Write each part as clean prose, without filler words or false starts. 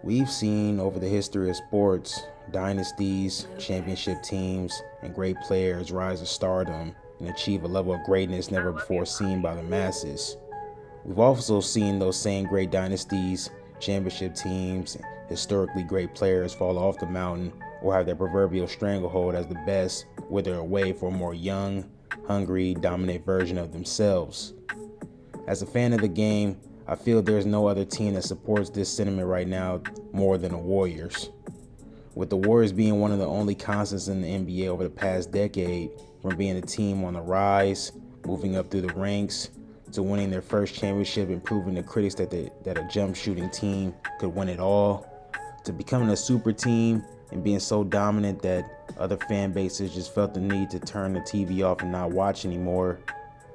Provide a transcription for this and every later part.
We've seen over the history of sports, dynasties, championship teams, and great players rise to stardom and achieve a level of greatness never before seen by the masses. We've also seen those same great dynasties, championship teams, and historically great players fall off the mountain or have their proverbial stranglehold as the best wither away for a more young, hungry, dominant version of themselves. As a fan of the game, I feel there's no other team that supports this sentiment right now more than the Warriors. With the Warriors being one of the only constants in the NBA over the past decade, from being a team on the rise, moving up through the ranks, to winning their first championship and proving to critics that a jump shooting team could win it all, to becoming a super team and being so dominant that other fan bases just felt the need to turn the TV off and not watch anymore,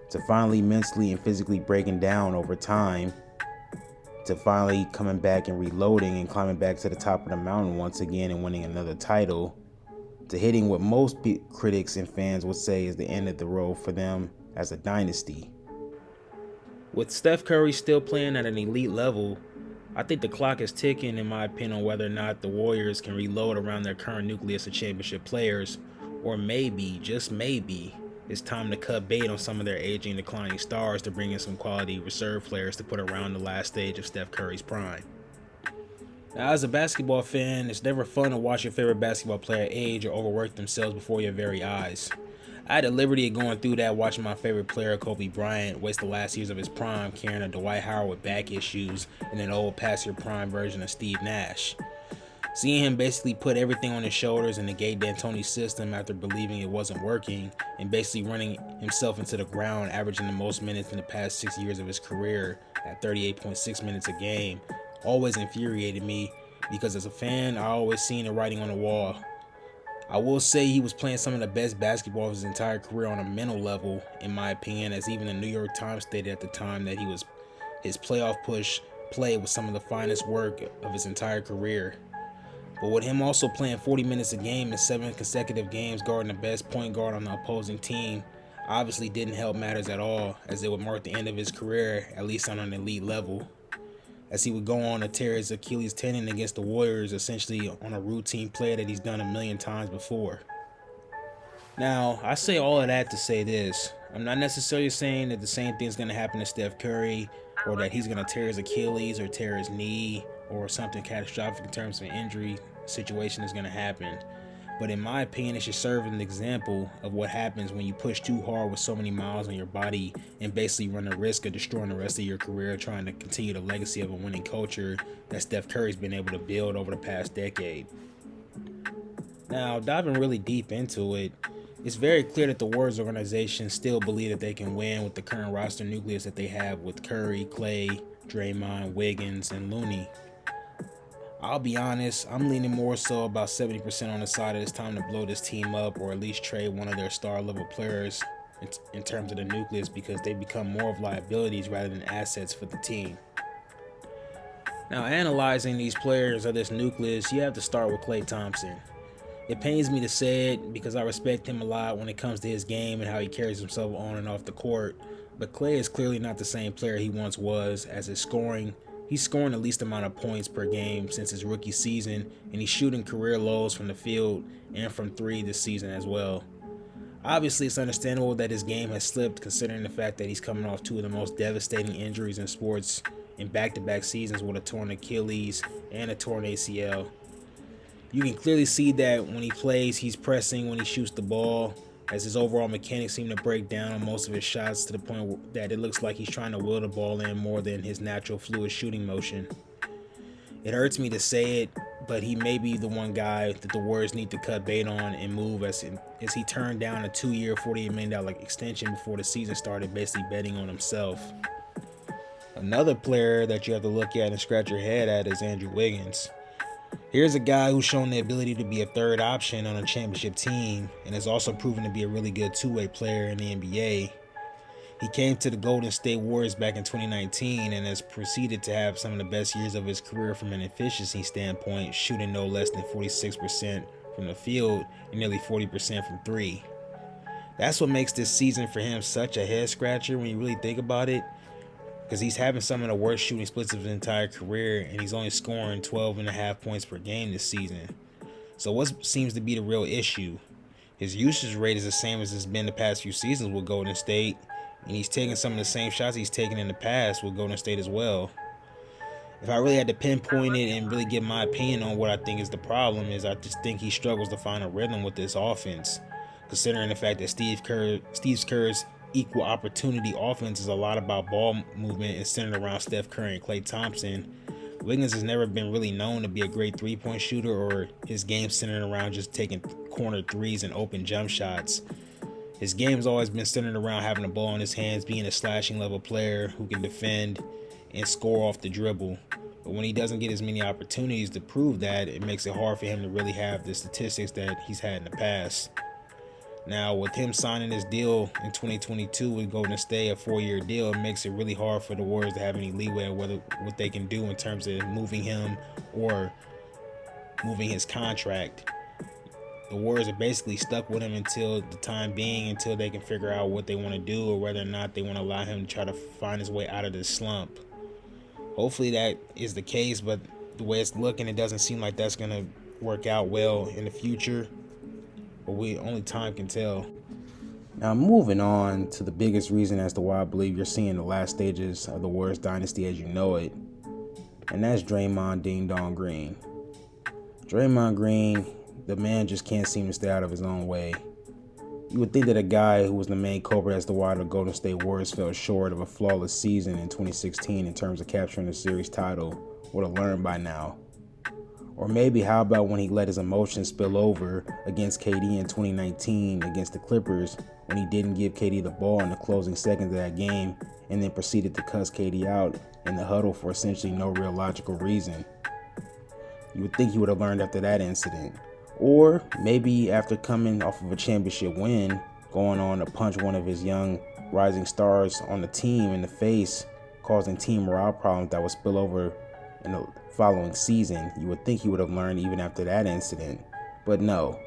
to finally mentally and physically breaking down over time, to finally coming back and reloading and climbing back to the top of the mountain once again and winning another title, to hitting what most critics and fans would say is the end of the road for them as a dynasty. With Steph Curry still playing at an elite level, I think the clock is ticking in my opinion on whether or not the Warriors can reload around their current nucleus of championship players, or maybe, just maybe, it's time to cut bait on some of their aging and declining stars to bring in some quality reserve players to put around the last stage of Steph Curry's prime. Now, as a basketball fan, it's never fun to watch your favorite basketball player age or overwork themselves before your very eyes. I had the liberty of going through that watching my favorite player, Kobe Bryant, waste the last years of his prime carrying a Dwight Howard with back issues and an old past your prime version of Steve Nash. Seeing him basically put everything on his shoulders and negate D'Antoni's system after believing it wasn't working, and basically running himself into the ground, averaging the most minutes in the past 6 years of his career at 38.6 minutes a game, always infuriated me because as a fan, I always seen the writing on the wall. I will say he was playing some of the best basketball of his entire career on a mental level, in my opinion, as even the New York Times stated at the time that his playoff push play was some of the finest work of his entire career. But with him also playing 40 minutes a game in 7 consecutive games guarding the best point guard on the opposing team, obviously didn't help matters at all, as it would mark the end of his career, at least on an elite level, as he would go on to tear his Achilles tendon against the Warriors, essentially on a routine play that he's done a million times before. Now, I say all of that to say this. I'm not necessarily saying that the same thing's going to happen to Steph Curry, or that he's going to tear his Achilles or tear his knee, or something catastrophic in terms of an injury situation is going to happen. But in my opinion, it should serve as an example of what happens when you push too hard with so many miles on your body and basically run the risk of destroying the rest of your career trying to continue the legacy of a winning culture that Steph Curry's been able to build over the past decade. Now, diving really deep into it, it's very clear that the Warriors organization still believe that they can win with the current roster nucleus that they have with Curry, Klay, Draymond, Wiggins, and Looney. I'll be honest, I'm leaning more so about 70% on the side of it's time to blow this team up or at least trade one of their star level players in terms of the nucleus, because they become more of liabilities rather than assets for the team. Now, analyzing these players of this nucleus, you have to start with Klay Thompson. It pains me to say it because I respect him a lot when it comes to his game and how he carries himself on and off the court, but Klay is clearly not the same player he once was, as his scoring, he's scoring the least amount of points per game since his rookie season, and he's shooting career lows from the field and from three this season as well. Obviously, it's understandable that his game has slipped considering the fact that he's coming off two of the most devastating injuries in sports in back-to-back seasons with a torn Achilles and a torn ACL. You can clearly see that when he plays, he's pressing when he shoots the ball, as his overall mechanics seem to break down on most of his shots to the point that it looks like he's trying to will the ball in more than his natural fluid shooting motion. It hurts me to say it, but he may be the one guy that the Warriors need to cut bait on and move, as he turned down a 2-year, $48 million extension before the season started, basically betting on himself. Another player that you have to look at and scratch your head at is Andrew Wiggins. Here's a guy who's shown the ability to be a third option on a championship team and has also proven to be a really good two-way player in the NBA. He came to the Golden State Warriors back in 2019 and has proceeded to have some of the best years of his career from an efficiency standpoint, shooting no less than 46% from the field and nearly 40% from three. That's what makes this season for him such a head scratcher when you really think about it. because he's having some of the worst shooting splits of his entire career, and he's only scoring 12.5 points per game this season. So what seems to be the real issue? His usage rate is the same as it's been the past few seasons with Golden State, and he's taking some of the same shots he's taken in the past with Golden State as well. If I really had to pinpoint it and really give my opinion on what I think is the problem, is I just think he struggles to find a rhythm with this offense, considering the fact that Steve Kerr's equal opportunity offense is a lot about ball movement and centered around Steph Curry and Klay Thompson. Wiggins has never been really known to be a great three-point shooter, or his game centered around just taking corner threes and open jump shots. His game's always been centered around having the ball in his hands, being a slashing level player who can defend and score off the dribble. But when he doesn't get as many opportunities to prove that, it makes it hard for him to really have the statistics that he's had in the past. Now, with him signing his deal in 2022 with Golden State, a 4-year deal, it makes it really hard for the Warriors to have any leeway on what they can do in terms of moving him or moving his contract. The Warriors are basically stuck with him until the time being, until they can figure out what they want to do or whether or not they want to allow him to try to find his way out of this slump. Hopefully that is the case, but the way it's looking, it doesn't seem like that's going to work out well in the future. But only time can tell. Now, moving on to the biggest reason as to why I believe you're seeing the last stages of the Warriors dynasty as you know it, and that's Draymond Ding Dong Green. Draymond Green, the man just can't seem to stay out of his own way. You would think that a guy who was the main culprit as to why the Golden State Warriors fell short of a flawless season in 2016 in terms of capturing the series title would have learned by now. Or maybe how about when he let his emotions spill over against KD in 2019 against the Clippers, when he didn't give KD the ball in the closing seconds of that game and then proceeded to cuss KD out in the huddle for essentially no real logical reason. You would think he would have learned after that incident. Or maybe after coming off of a championship win, going on to punch one of his young rising stars on the team in the face, causing team morale problems that would spill over in the following season. You would think he would have learned even after that incident. But no.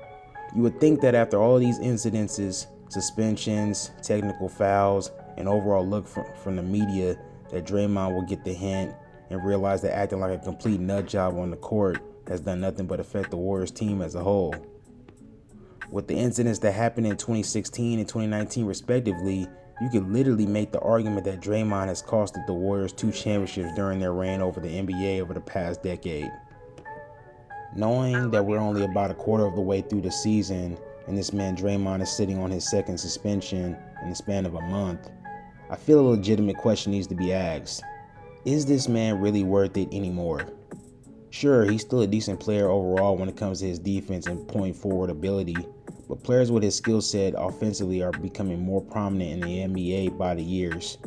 You would think that after all of these incidences, suspensions, technical fouls, and overall look from the media, that Draymond will get the hint and realize that acting like a complete nut job on the court has done nothing but affect the Warriors team as a whole. With the incidents that happened in 2016 and 2019 respectively, you could literally make the argument that Draymond has costed the Warriors 2 championships during their reign over the NBA over the past decade. Knowing that we're only about a quarter of the way through the season and this man Draymond is sitting on his second suspension in the span of a month, I feel a legitimate question needs to be asked. Is this man really worth it anymore? Sure, he's still a decent player overall when it comes to his defense and point forward ability, but players with his skill set offensively are becoming more prominent in the NBA by the years.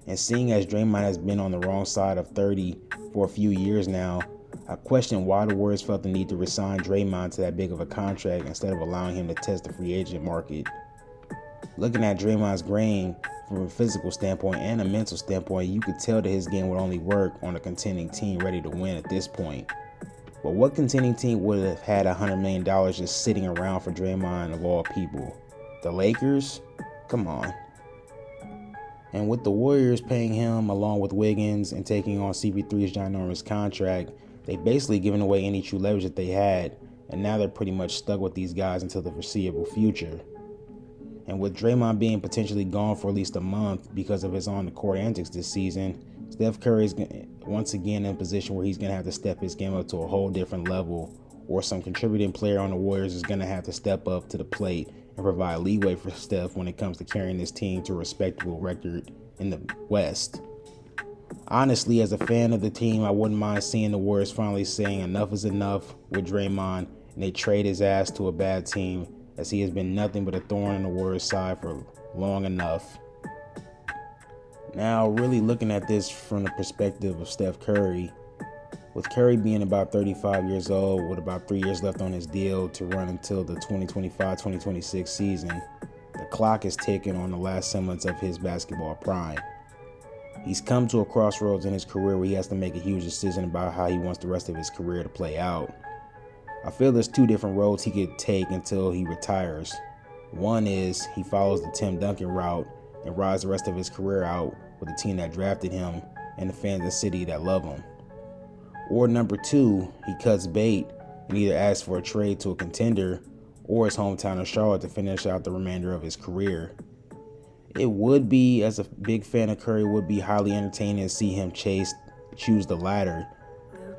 And seeing as Draymond has been on the wrong side of 30 for a few years now, I question why the Warriors felt the need to resign Draymond to that big of a contract instead of allowing him to test the free agent market. Looking at Draymond's game from a physical standpoint and a mental standpoint, you could tell that his game would only work on a contending team ready to win at this point. But what contending team would have had $100 million just sitting around for Draymond of all people? The Lakers? Come on. And with the Warriors paying him along with Wiggins and taking on CP3's ginormous contract, they basically given away any true leverage that they had, and now they're pretty much stuck with these guys until the foreseeable future. And with Draymond being potentially gone for at least a month because of his on-the-court antics this season, Steph Curry is once again in a position where he's going to have to step his game up to a whole different level, or some contributing player on the Warriors is going to have to step up to the plate and provide leeway for Steph when it comes to carrying this team to a respectable record in the West. Honestly, as a fan of the team, I wouldn't mind seeing the Warriors finally saying enough is enough with Draymond and they trade his ass to a bad team, as he has been nothing but a thorn in the Warriors' side for long enough. Now, really looking at this from the perspective of Steph Curry, with Curry being about 35 years old with about 3 years left on his deal to run until the 2025-2026 season, the clock is ticking on the last semblance of his basketball prime. He's come to a crossroads in his career where he has to make a huge decision about how he wants the rest of his career to play out. I feel there's 2 different roads he could take until he retires. One is he follows the Tim Duncan route and rides the rest of his career out with the team that drafted him and the fans of the city that love him. Or number 2, he cuts bait and either asks for a trade to a contender or his hometown of Charlotte to finish out the remainder of his career. It would be, as a big fan of Curry, would be highly entertaining to see him choose the latter.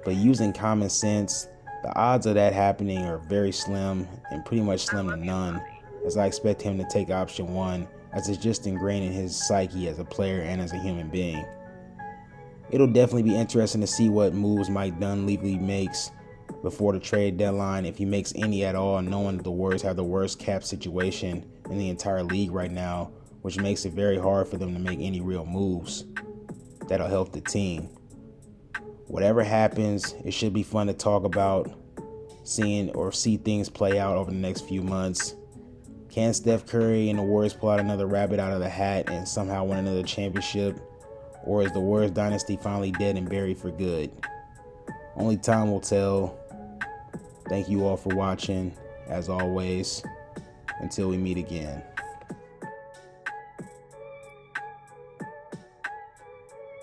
But using common sense, the odds of that happening are very slim and pretty much slim to none, as I expect him to take option 1, as it's just ingrained in his psyche as a player and as a human being. It'll definitely be interesting to see what moves Mike Dunleavy makes before the trade deadline, if he makes any at all, knowing that the Warriors have the worst cap situation in the entire league right now, which makes it very hard for them to make any real moves that'll help the team. Whatever happens, it should be fun to talk about, see things play out over the next few months. Can Steph Curry and the Warriors pull out another rabbit out of the hat and somehow win another championship? Or is the Warriors dynasty finally dead and buried for good? Only time will tell. Thank you all for watching, as always. Until we meet again.